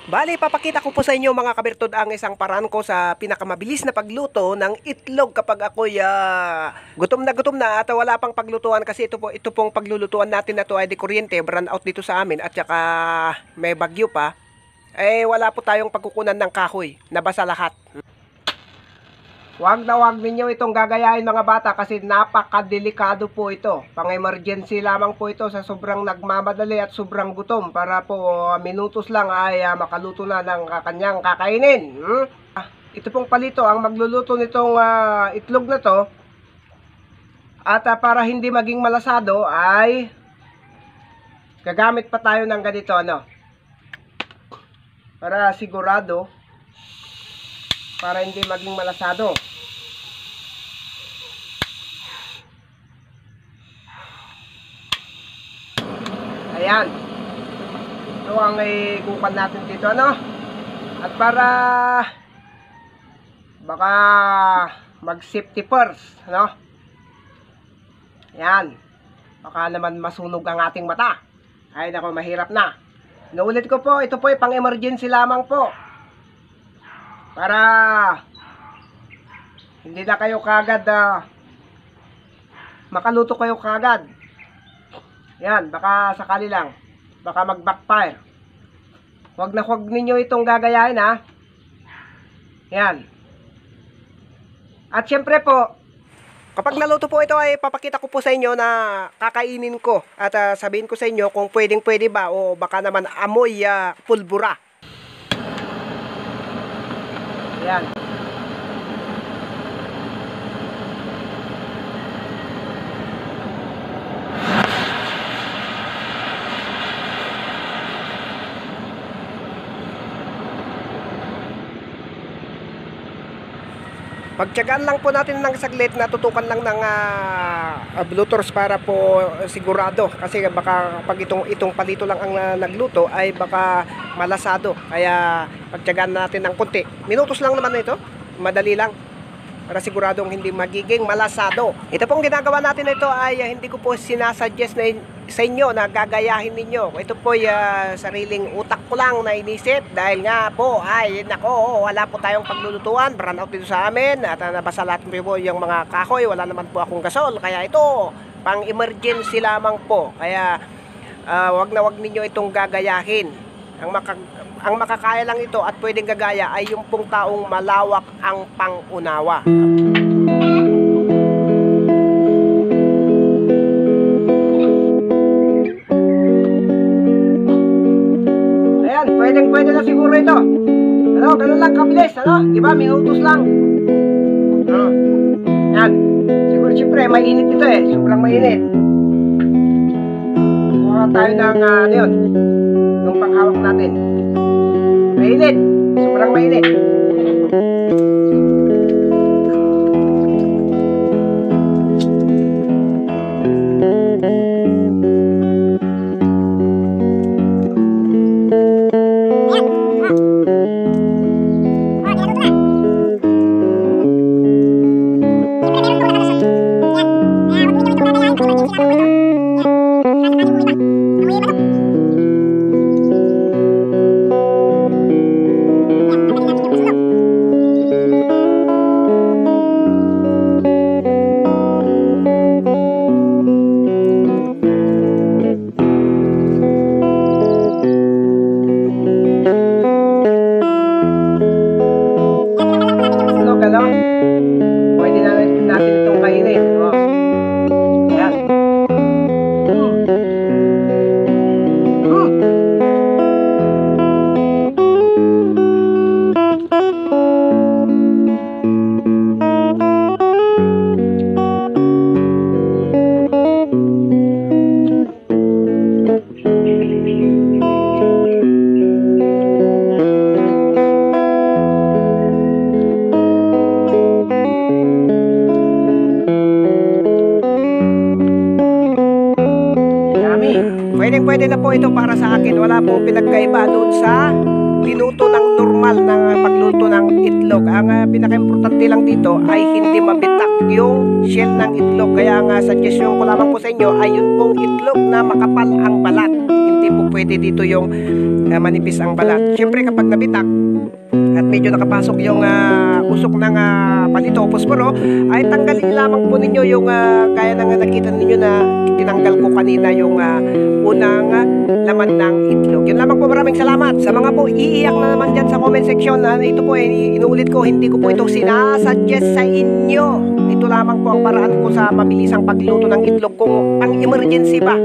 Bali, papakita ko po sa inyo mga kabirtod ang isang paraan ko sa pinakamabilis na pagluto ng itlog kapag ako'y gutom na at wala pang paglutuan kasi ito pong paglulutuan natin na to ay di kuryente, brand out dito sa amin at saka may bagyo pa. Wala po tayong pagkukunan ng kahoy, nabasa lahat. Wag na wag ninyo itong gagayahin mga bata kasi napakadelikado po ito. Pang-emergency lamang po ito sa sobrang nagmamadali at sobrang gutom para po minutos lang ay makaluto na ng kanyang kakainin. Ito pong palito ang magluluto nitong itlog na to. At para hindi maging malasado ay gagamit pa tayo ng ganito para sigurado para hindi maging malasado. Ayan. Ito ang ikupan natin dito At para baka mag safety first Ayan. Baka naman masunog ang ating mata. Ay nako, mahirap na. Inuulit ko po, ito po ay pang emergency lamang po. Para hindi na kayo kagad makaluto kayo kagad. Yan, baka sakali lang. Baka mag-backfire. Huwag na huwag ninyo itong gagayahin Yan. At syempre po, kapag naluto po ito ay papakita ko po sa inyo na kakainin ko. At sabihin ko sa inyo kung pwede ba o baka naman amoy pulbura. Yan. Pagtiyagaan lang po natin ng saglit na tutukan lang ng Bluetooth para po sigurado kasi baka pag itong palito lang ang nagluto ay baka malasado. Kaya pagtiyagaan natin ng konti. Minutos lang naman ito. Madali lang para siguradong hindi magiging malasado. Ito pong ginagawa natin ito ay hindi ko po sinasuggest sa inyo na gagayahin ninyo. Ito po ay sariling utak ko lang na inisip dahil nga po ay nako, wala po tayong paglulutuan, brand out dito sa amin at nabasa lahat po yung mga kahoy, wala naman po akong gasol, kaya ito pang emergency lamang po. Kaya wag na wag ninyo itong gagayahin. Ang makakaya lang ito at pwedeng gagaya ay yung pong taong malawak ang pangunawa. Ayan, pwede na siguro ito. Ganun lang kabilis, di ba? Minutos lang. Yan. Siguro siyempre mainit ito sobrang mainit. Kuha tayo ng yun, yung panghawak natin. Mainit, sobrang mainit. Pwede na natin itong kainin. Ayan. Pwede na po ito para sa akin. Wala pong pinagkaiba doon sa linuto ng normal ng pagluto ng itlog. Ang pinaka-importante lang dito ay hindi mabitak yung shell ng itlog. Kaya nga suggestion ko lamang po sa inyo ay yun pong itlog na makapal ang balat. hindi po pwede dito yung manipis ang balat. Siyempre kapag nabitak at medyo nakapasok yung usok ng palito o posporo, ay tanggalin lamang po ninyo yung gaya ng nakita ninyo na tinanggal ko kanina yung unang laman ng itlog. Yun lamang po, maraming salamat sa mga po iiyak na naman dyan sa comment section. Ito po, inuulit ko, hindi ko po ito sinasuggest sa inyo. Ito lamang po ang paraan ko sa mabilisang pagluto ng itlog kung ang emergency ba.